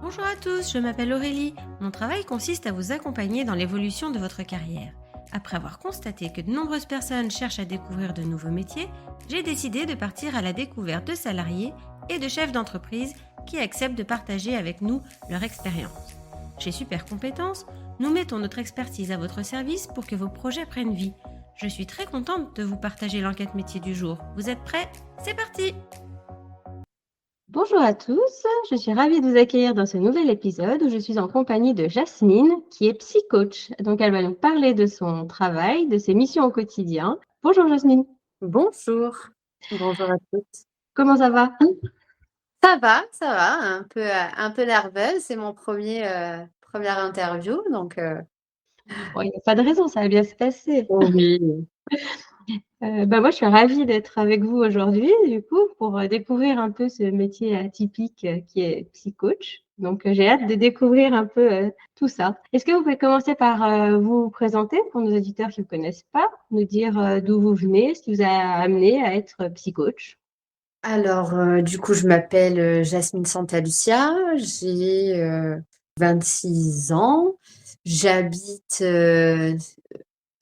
Bonjour à tous, je m'appelle Aurélie. Mon travail consiste à vous accompagner dans l'évolution de votre carrière. Après avoir constaté que de nombreuses personnes cherchent à découvrir de nouveaux métiers, j'ai décidé de partir à la découverte de salariés et de chefs d'entreprise qui acceptent de partager avec nous leur expérience. Chez Super Compétences, nous mettons notre expertise à votre service pour que vos projets prennent vie. Je suis très contente de vous partager l'enquête métier du jour. Vous êtes prêts? C'est parti! Bonjour à tous, je suis ravie de vous accueillir dans ce nouvel épisode où je suis en compagnie de Jasmine, qui est psy-coach. Donc, elle va nous parler de son travail, de ses missions au quotidien. Bonjour Jasmine, Bonjour, bonjour à toutes. comment ça va? Ça va, un peu nerveuse, c'est mon première interview, donc Bon, il n'y a pas de raison, ça va bien se passer. oui. Moi, je suis ravie d'être avec vous aujourd'hui, du coup, pour découvrir un peu ce métier atypique qui est psy-coach. Donc, j'ai hâte de découvrir un peu tout ça. Est-ce que vous pouvez commencer par vous présenter pour nos auditeurs qui ne vous connaissent pas, nous dire d'où vous venez, ce qui vous a amené à être psy-coach? Alors, du coup, je m'appelle Jasmine Santalucia, j'ai 26 ans, j'habite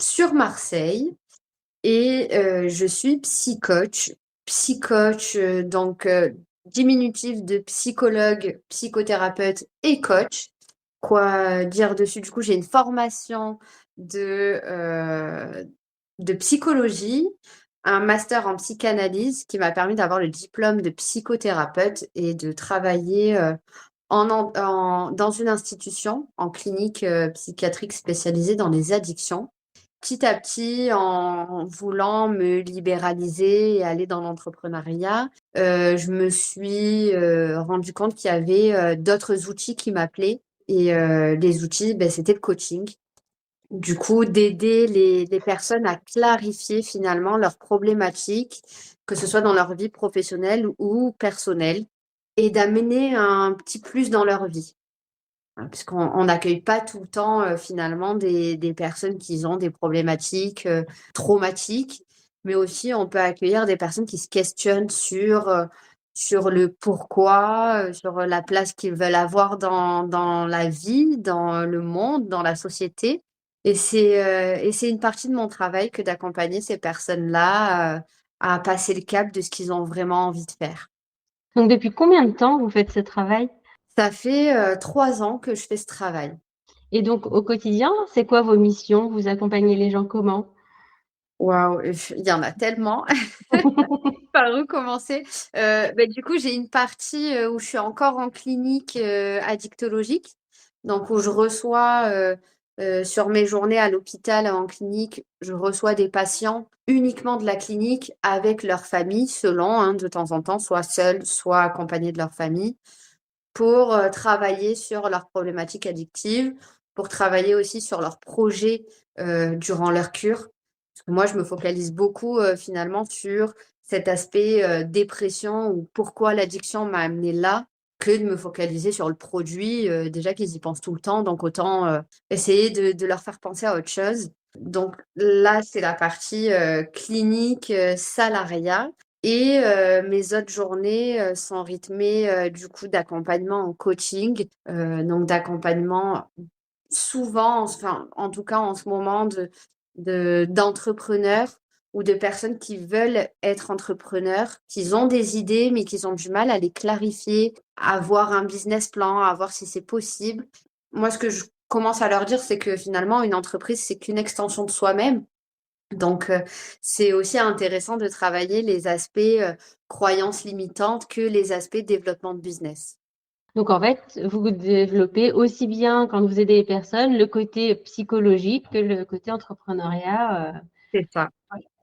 sur Marseille et je suis psy-coach. Psy-coach, donc diminutif de psychologue, psychothérapeute et coach. Quoi dire dessus? Du coup, j'ai une formation de, heu, de psychologie, un master en psychanalyse qui m'a permis d'avoir le diplôme de psychothérapeute et de travailler, dans une institution, en clinique, psychiatrique spécialisée dans les addictions. Petit à petit, en voulant me libéraliser et aller dans l'entrepreneuriat, je me suis, rendue compte qu'il y avait, d'autres outils qui m'appelaient et les outils, c'était le coaching. Du coup, d'aider les personnes à clarifier finalement leurs problématiques, que ce soit dans leur vie professionnelle ou personnelle et d'amener un petit plus dans leur vie. Puisqu'on n'accueille pas tout le temps, finalement des personnes qui ont des problématiques, traumatiques, mais aussi on peut accueillir des personnes qui se questionnent sur le pourquoi, sur la place qu'ils veulent avoir dans la vie, dans le monde, dans la société et c'est une partie de mon travail que d'accompagner ces personnes-là, à passer le cap de ce qu'ils ont vraiment envie de faire. Donc, depuis combien de temps vous faites ce travail? Ça fait, 3 ans que je fais ce travail. Et donc, au quotidien, c'est quoi vos missions? Vous accompagnez les gens comment? Waouh, il y en a tellement. Par où commencer? Du coup, j'ai une partie, où je suis encore en clinique, addictologique, donc où je reçois, sur mes journées à l'hôpital, en clinique, je reçois des patients uniquement de la clinique avec leur famille selon, hein, de temps en temps, soit seuls, soit accompagnés de leur famille, pour, travailler sur leurs problématiques addictives, pour travailler aussi sur leurs projets, durant leur cure. Parce que moi, je me focalise beaucoup, finalement sur cet aspect, dépression ou pourquoi l'addiction m'a amené là, que de me focaliser sur le produit, déjà qu'ils y pensent tout le temps, donc autant, essayer de leur faire penser à autre chose. Donc là, c'est la partie, clinique, salariat et mes autres journées, sont rythmées, du coup d'accompagnement en coaching, donc d'accompagnement souvent, enfin, en tout cas en ce moment d'entrepreneurs ou de personnes qui veulent être entrepreneurs, qui ont des idées, mais qui ont du mal à les clarifier, à avoir un business plan, à voir si c'est possible. Moi, ce que je commence à leur dire, c'est que finalement, une entreprise, c'est qu'une extension de soi-même. Donc, c'est aussi intéressant de travailler les aspects, croyances limitantes que les aspects développement de business. Donc en fait, vous développez aussi bien quand vous aidez les personnes, le côté psychologique que le côté entrepreneuriat. C'est ça.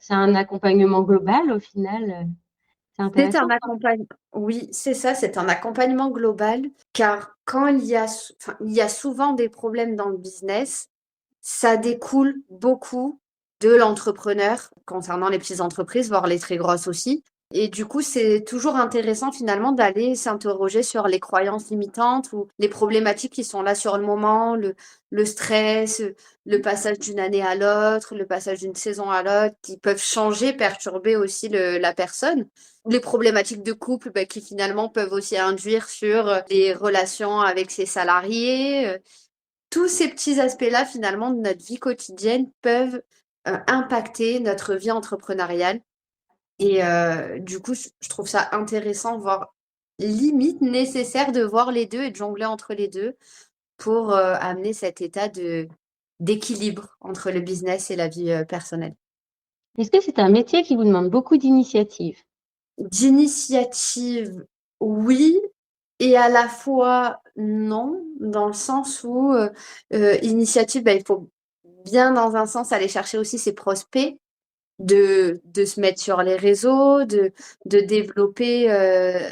C'est un accompagnement global au final, c'est C'est intéressant. un accompagn Oui, c'est ça, c'est un accompagnement global, car quand il y a souvent des problèmes dans le business, ça découle beaucoup de l'entrepreneur concernant les petites entreprises, voire les très grosses aussi. Et du coup, c'est toujours intéressant finalement d'aller s'interroger sur les croyances limitantes ou les problématiques qui sont là sur le moment, le stress, le passage d'une année à l'autre, le passage d'une saison à l'autre, qui peuvent changer, perturber aussi la personne. Les problématiques de couple qui finalement peuvent aussi induire sur les relations avec ses salariés. Tous ces petits aspects-là finalement de notre vie quotidienne peuvent impacter notre vie entrepreneuriale. Et du coup, je trouve ça intéressant, voire limite nécessaire de voir les deux et de jongler entre les deux pour amener cet état d'équilibre entre le business et la vie personnelle. Est-ce que c'est un métier qui vous demande beaucoup d'initiative? D'initiative, oui, et à la fois non, dans le sens où initiative, il faut bien dans un sens aller chercher aussi ses prospects, de se mettre sur les réseaux, de développer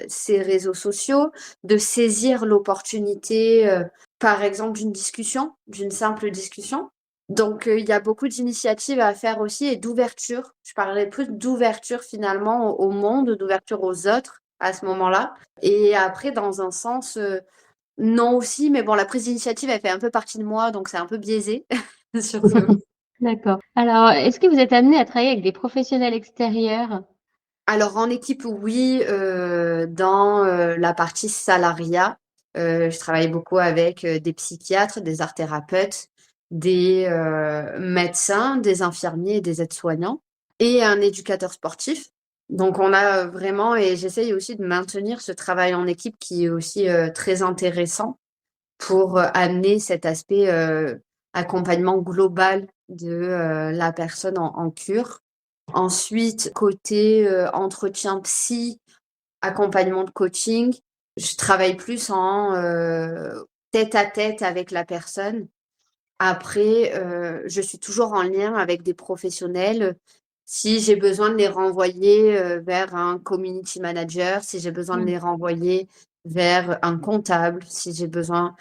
ses réseaux sociaux, de saisir l'opportunité, par exemple, d'une simple discussion. Donc, il y a beaucoup d'initiatives à faire aussi et d'ouverture. Je parlerais plus d'ouverture finalement au monde, d'ouverture aux autres à ce moment-là. Et après, dans un sens, non aussi, mais bon, la prise d'initiative, elle fait un peu partie de moi, donc c'est un peu biaisé sur ce. D'accord. Alors, est-ce que vous êtes amené à travailler avec des professionnels extérieurs? Alors en équipe, oui, dans la partie salariat, je travaille beaucoup avec des psychiatres, des art-thérapeutes, des médecins, des infirmiers et des aides-soignants et un éducateur sportif. Donc on a vraiment, et j'essaye aussi de maintenir ce travail en équipe qui est aussi très intéressant pour amener cet aspect accompagnement global de la personne en cure. Ensuite, côté entretien psy, accompagnement de coaching, je travaille plus en tête-à-tête avec la personne. Après, je suis toujours en lien avec des professionnels. Si j'ai besoin de les renvoyer vers un community manager, si j'ai besoin de Mmh. les renvoyer vers un comptable, si j'ai besoin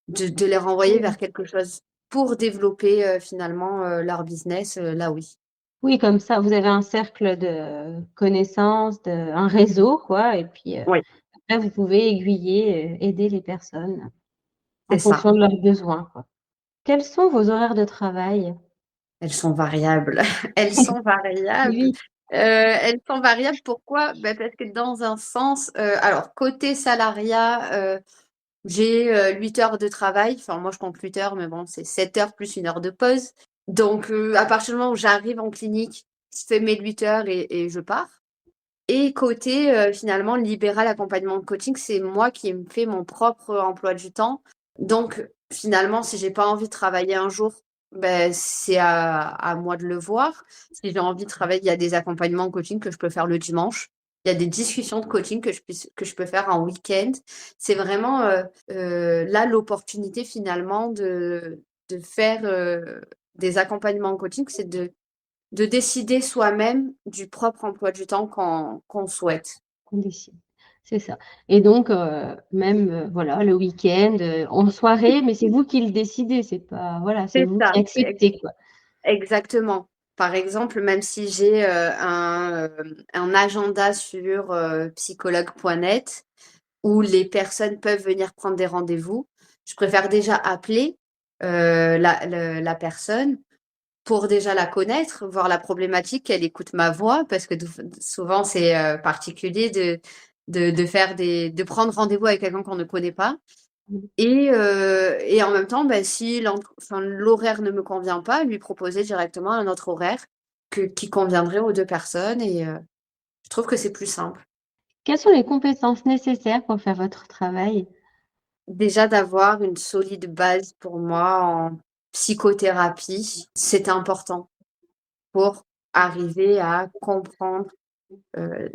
de les renvoyer Oui. vers quelque chose pour développer finalement leur business, là oui. Oui, comme ça, vous avez un cercle de connaissances, un réseau, quoi, et puis Oui, après vous pouvez aiguiller, aider les personnes en c'est ça. fonction de leurs besoins, quoi. Quels sont vos horaires de travail? Elles sont variables. Elles sont variables. Oui. Elles sont variables, pourquoi? Parce que dans un sens, alors côté salariat, j'ai 8 heures de travail. Enfin, moi, je compte 8 heures, mais bon, c'est 7 heures plus 1 heure de pause. Donc, à partir du moment où j'arrive en clinique, je fais mes 8 heures et je pars. Et côté, finalement, libéral, accompagnement de coaching, c'est moi qui me fais mon propre emploi du temps. Donc, finalement, si j'ai pas envie de travailler un jour, c'est à moi de le voir. Si j'ai envie de travailler, il y a des accompagnements de coaching que je peux faire le dimanche. Il y a des discussions de coaching que je peux faire en week-end. C'est vraiment, là l'opportunité finalement de faire, des accompagnements en coaching, c'est de décider soi-même du propre emploi du temps qu'on souhaite. On décide. C'est ça, et donc même, voilà, le week-end, en soirée, mais c'est vous qui le décidez, c'est pas voilà, c'est C'est vous ça, qui acceptez, quoi. exactement. Par exemple, même si j'ai un agenda sur psychologue.net où les personnes peuvent venir prendre des rendez-vous, je préfère déjà appeler la personne pour déjà la connaître, voir la problématique, qu'elle écoute ma voix, parce que souvent c'est particulier de prendre rendez-vous avec quelqu'un qu'on ne connaît pas. Mmh. Et en même temps, si l'horaire ne me convient pas, lui proposer directement un autre horaire qui conviendrait aux 2 personnes et je trouve que c'est plus simple. Quelles sont les compétences nécessaires pour faire votre travail? Déjà d'avoir une solide base pour moi en psychothérapie, c'est important pour arriver à comprendre, heu,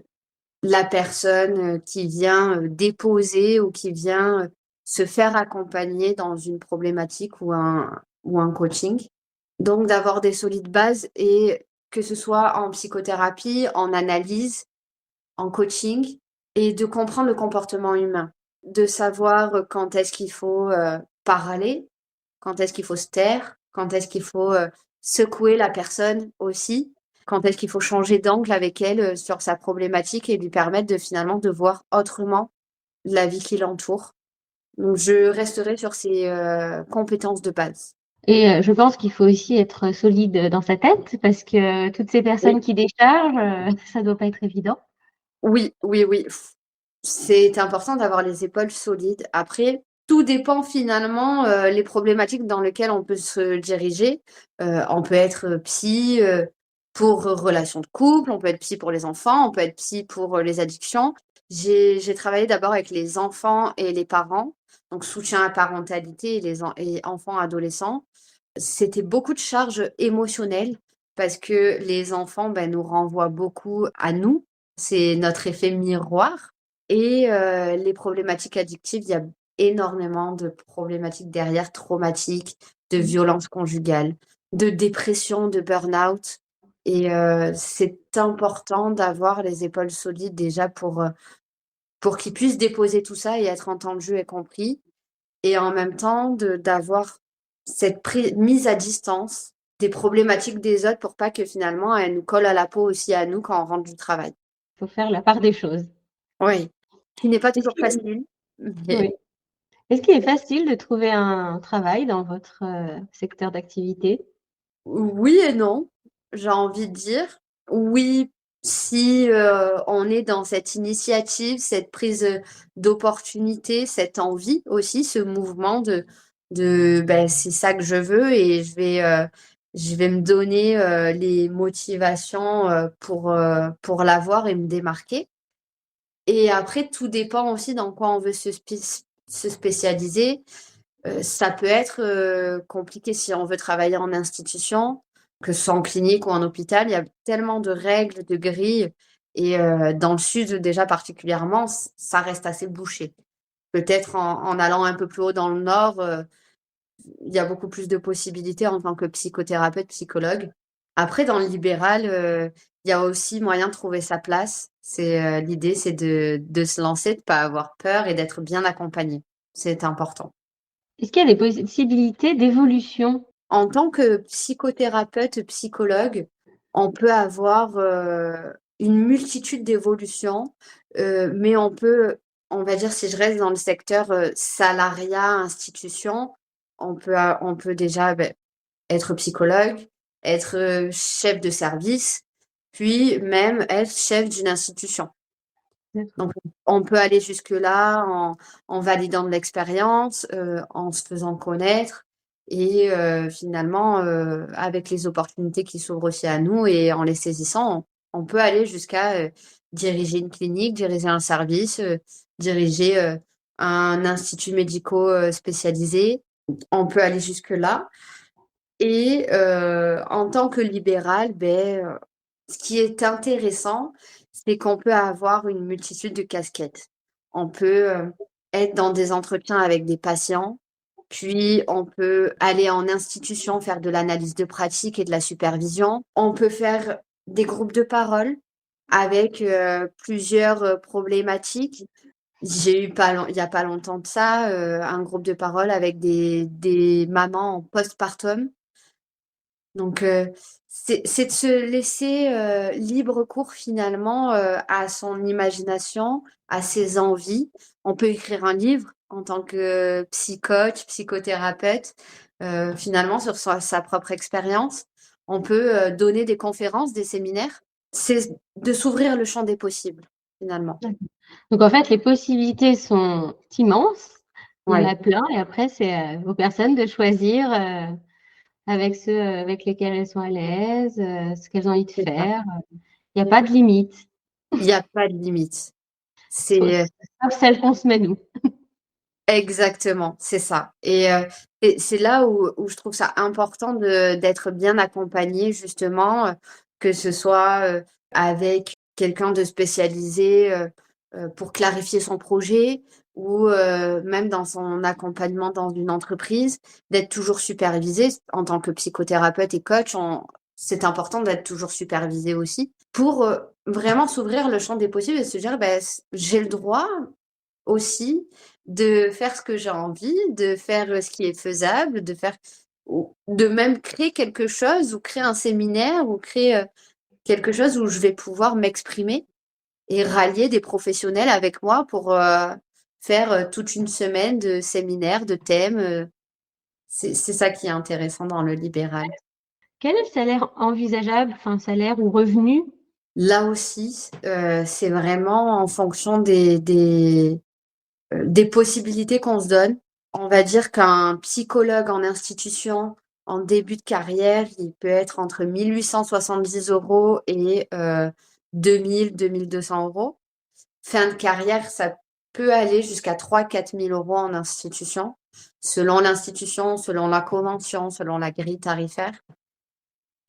la personne, qui vient, déposer ou qui vient, se faire accompagner dans une problématique ou un coaching. Donc d'avoir des solides bases et que ce soit en psychothérapie, en analyse, en coaching et de comprendre le comportement humain. De savoir, quand est-ce qu'il faut, parler, quand est-ce qu'il faut se taire, quand est-ce qu'il faut, secouer la personne aussi. quand est-ce qu'il faut changer d'angle avec elle sur sa problématique et lui permettre de finalement de voir autrement la vie qui l'entoure. Donc, je resterai sur ces compétences de base. Et je pense qu'il faut aussi être solide dans sa tête parce que toutes ces Oui, personnes qui déchargent, ça doit pas être évident. oui, oui, oui. C'est important d'avoir les épaules solides. Après, tout dépend finalement les problématiques dans lesquelles on peut se diriger. On peut être psy pour relations de couple, on peut être psy pour les enfants, on peut être psy pour les addictions. J'ai travaillé d'abord avec les enfants et les parents, donc soutien à parentalité et enfants adolescents. C'était beaucoup de charges émotionnelles parce que les enfants nous renvoient beaucoup à nous. C'est notre effet miroir. Et les problématiques addictives, il y a énormément de problématiques derrière, traumatiques, de violences conjugales, de dépression, de burn-out. Et c'est important d'avoir les épaules solides déjà pour qu'ils puissent déposer tout ça et être entendus et compris. Et en même temps, d'avoir cette mise à distance des problématiques des autres pour pas que finalement elles nous collent à la peau aussi à nous quand on rentre du travail. Il faut faire la part des choses. Oui, qui n'est pas Est-ce toujours que, facile. oui. Mais Est-ce qu'il est facile de trouver un travail dans votre secteur d'activité? oui et non, j'ai envie de dire. Oui, si on est dans cette initiative, cette prise d'opportunité, cette envie aussi, ce mouvement de c'est ça que je veux et je vais me donner les motivations pour l'avoir et me démarquer. Et après, tout dépend aussi dans quoi on veut se spécialiser. Ça peut être compliqué si on veut travailler en institution, que ce soit en clinique ou en hôpital. Il y a tellement de règles, de grilles. Et dans le sud, déjà particulièrement, ça reste assez bouché. Peut-être en allant un peu plus haut dans le nord, il y a beaucoup plus de possibilités en tant que psychothérapeute, psychologue. Après, dans le libéral, il y a aussi moyen de trouver sa place. L'idée, c'est de se lancer, de ne pas avoir peur et d'être bien accompagné. C'est important. Est-ce qu'il y a des possibilités d'évolution? En tant que psychothérapeute, psychologue, on peut avoir une multitude d'évolutions, mais on va dire, si je reste dans le secteur salariat, institution, on peut déjà être psychologue, être chef de service, puis même être chef d'une institution. Donc, on peut aller jusque-là en validant de l'expérience, en se faisant connaître et finalement, avec les opportunités qui s'ouvrent aussi à nous et en les saisissant, on peut aller jusqu'à diriger une clinique, diriger un service, diriger un institut médico spécialisé. On peut aller jusque-là. Et en tant que libéral, ce qui est intéressant, c'est qu'on peut avoir une multitude de casquettes. On peut être dans des entretiens avec des patients, puis on peut aller en institution faire de l'analyse de pratique et de la supervision. On peut faire des groupes de parole avec plusieurs problématiques. J'ai eu il y a pas longtemps de ça un groupe de parole avec des mamans en postpartum. Donc, c'est de se laisser libre cours finalement à son imagination, à ses envies. On peut écrire un livre en tant que psychote, psychothérapeute, finalement sur sa propre expérience. On peut donner des conférences, des séminaires. C'est de s'ouvrir le champ des possibles, finalement. Donc en fait, les possibilités sont immenses. Il y en Oui, a plein et après, c'est aux personnes de choisir avec ceux avec lesquels elles sont à l'aise, ce qu'elles ont envie de c'est ça. faire. Il n'y a pas de limite, Il n'y a pas de limite. C'est sauf celle qu'on se met nous. Exactement, c'est ça. Et c'est là où je trouve ça important d'être bien accompagné, justement, que ce soit avec quelqu'un de spécialisé pour clarifier son projet ou même dans son accompagnement dans une entreprise, d'être toujours supervisé. En tant que psychothérapeute et coach, c'est important d'être toujours supervisé aussi pour vraiment s'ouvrir le champ des possibles et se dire, j'ai le droit aussi de faire ce que j'ai envie, de faire ce qui est faisable, de même créer quelque chose ou créer un séminaire ou créer quelque chose où je vais pouvoir m'exprimer et rallier des professionnels avec moi pour faire toute une semaine de séminaires, de thèmes. C'est ça qui est intéressant dans le libéral. Quel est le salaire envisageable, enfin salaire ou revenu? Là aussi, c'est vraiment en fonction des possibilités qu'on se donne. On va dire qu'un psychologue en institution, en début de carrière, il peut être entre 1 870 € et 2 000, 2 200 €. Fin de carrière, ça peut aller jusqu'à 3 000 4 000 € en institution, selon l'institution, selon la convention, selon la grille tarifaire.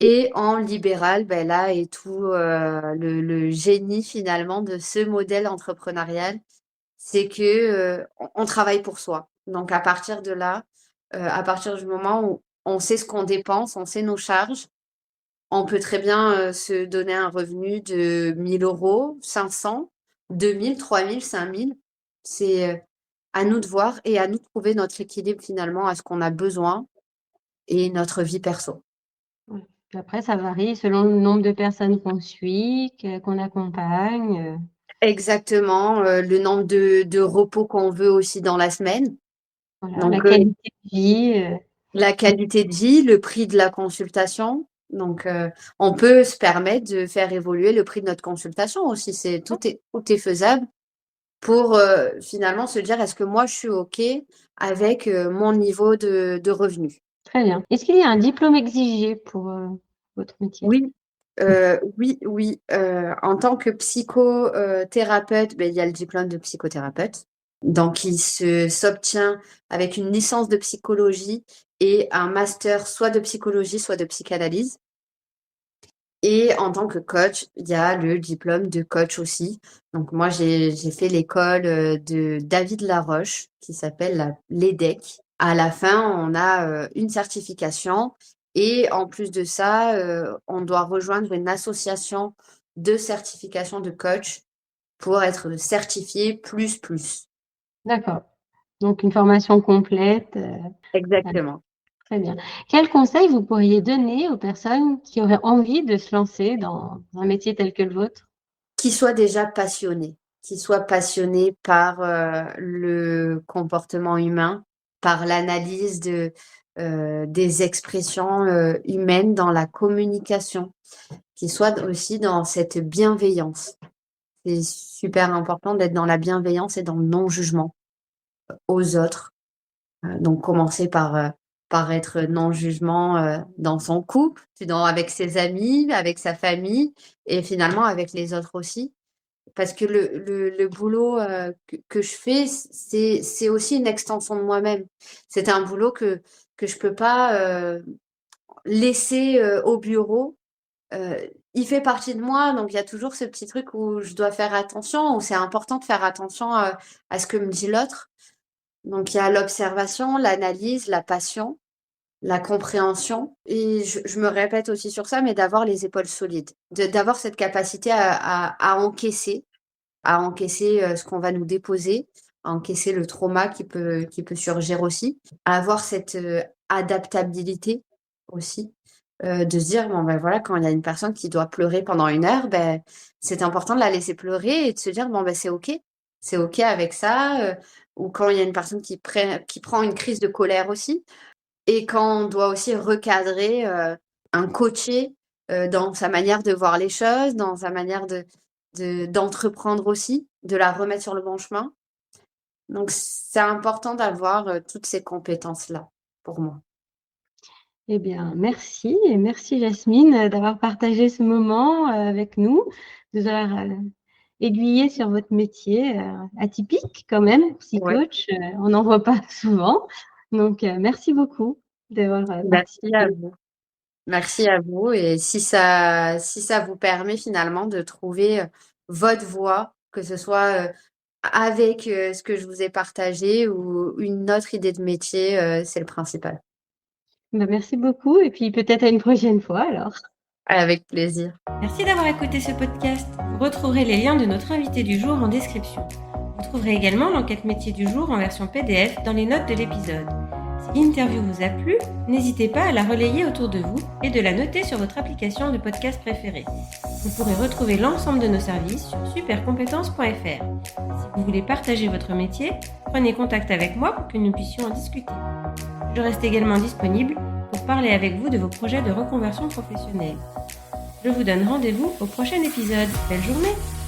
Et en libéral, là est tout le génie finalement de ce modèle entrepreneurial, c'est que on travaille pour soi. Donc à partir de là, à partir du moment où on sait ce qu'on dépense, on sait nos charges, on peut très bien se donner un revenu de 1 000 €, 500, 2 000, 3 000, 5 000. C'est à nous de voir et à nous de trouver notre équilibre finalement à ce qu'on a besoin et notre vie perso. Ouais. Puis après, ça varie selon le nombre de personnes qu'on suit, qu'on accompagne. Exactement, le nombre de repos qu'on veut aussi dans la semaine. Voilà, la Donc qualité de vie. la qualité de vie, le prix de la consultation. Donc on peut se permettre de faire évoluer le prix de notre consultation aussi. Tout est faisable pour finalement se dire: «Est-ce que moi je suis OK avec mon niveau de revenus?» Très bien. Est-ce qu'il y a un diplôme exigé pour votre métier? Oui, oui, en tant que psychothérapeute, il y a le diplôme de psychothérapeute. Donc il s'obtient avec une licence de psychologie et un master soit de psychologie, soit de psychanalyse. Et en tant que coach, il y a le diplôme de coach aussi. Donc moi, j'ai fait l'école de David Laroche qui s'appelle l'EDEC. À la fin, on a une certification et en plus de ça, on doit rejoindre une association de certification de coach pour être certifié plus. D'accord. Donc une formation complète. Exactement. Très bien. Quels conseils vous pourriez donner aux personnes qui auraient envie de se lancer dans un métier tel que le vôtre? Qui soit déjà passionné, qui soit passionné par le comportement humain, par l'analyse des expressions humaines dans la communication, qui soit aussi dans cette bienveillance. C'est super important d'être dans la bienveillance et dans le non-jugement aux autres. Donc commencer par être non-jugement dans son couple, avec ses amis, avec sa famille et finalement avec les autres aussi. Parce que le boulot que je fais, c'est aussi une extension de moi-même. C'est un boulot que je peux pas laisser au bureau. Il fait partie de moi, donc il y a toujours ce petit truc où je dois faire attention, où c'est important de faire attention à ce que me dit l'autre. Donc il y a l'observation, l'analyse, la passion, la compréhension. Et je me répète aussi sur ça, mais d'avoir les épaules solides, d'avoir cette capacité à encaisser ce qu'on va nous déposer, à encaisser le trauma qui peut surgir aussi, à avoir cette adaptabilité aussi, de se dire bon voilà, quand il y a une personne qui doit pleurer pendant 1 heure, c'est important de la laisser pleurer et de se dire bon c'est ok avec ça, ou quand il y a une personne qui prend une crise de colère aussi, et quand on doit aussi recadrer, un coacher dans sa manière de voir les choses, dans sa manière d'entreprendre aussi, de la remettre sur le bon chemin. Donc c'est important d'avoir toutes ces compétences-là, pour moi. Eh bien, merci et merci Jasmine d'avoir partagé ce moment avec nous, de nous avoir aiguillé sur votre métier atypique quand même, Ouais. psy-coach. On n'en voit pas souvent. Donc, merci beaucoup d'avoir Merci à participé. vous. Merci à vous et si ça vous permet finalement de trouver votre voie, que ce soit avec ce que je vous ai partagé ou une autre idée de métier, c'est le principal. Merci beaucoup et puis peut-être à une prochaine fois alors. Avec plaisir. Merci d'avoir écouté ce podcast. Vous retrouverez les liens de notre invité du jour en description. Vous trouverez également l'enquête métier du jour en version PDF dans les notes de l'épisode. Si Si l'interview vous a plu, n'hésitez pas à la relayer autour de vous et de la noter sur votre application de podcast préférée. Vous pourrez retrouver l'ensemble de nos services sur supercompétences.fr. Si vous voulez partager votre métier, prenez contact avec moi pour que nous puissions en discuter. Je reste également disponible pour parler avec vous de vos projets de reconversion professionnelle. Je vous donne rendez-vous au prochain épisode. Belle journée!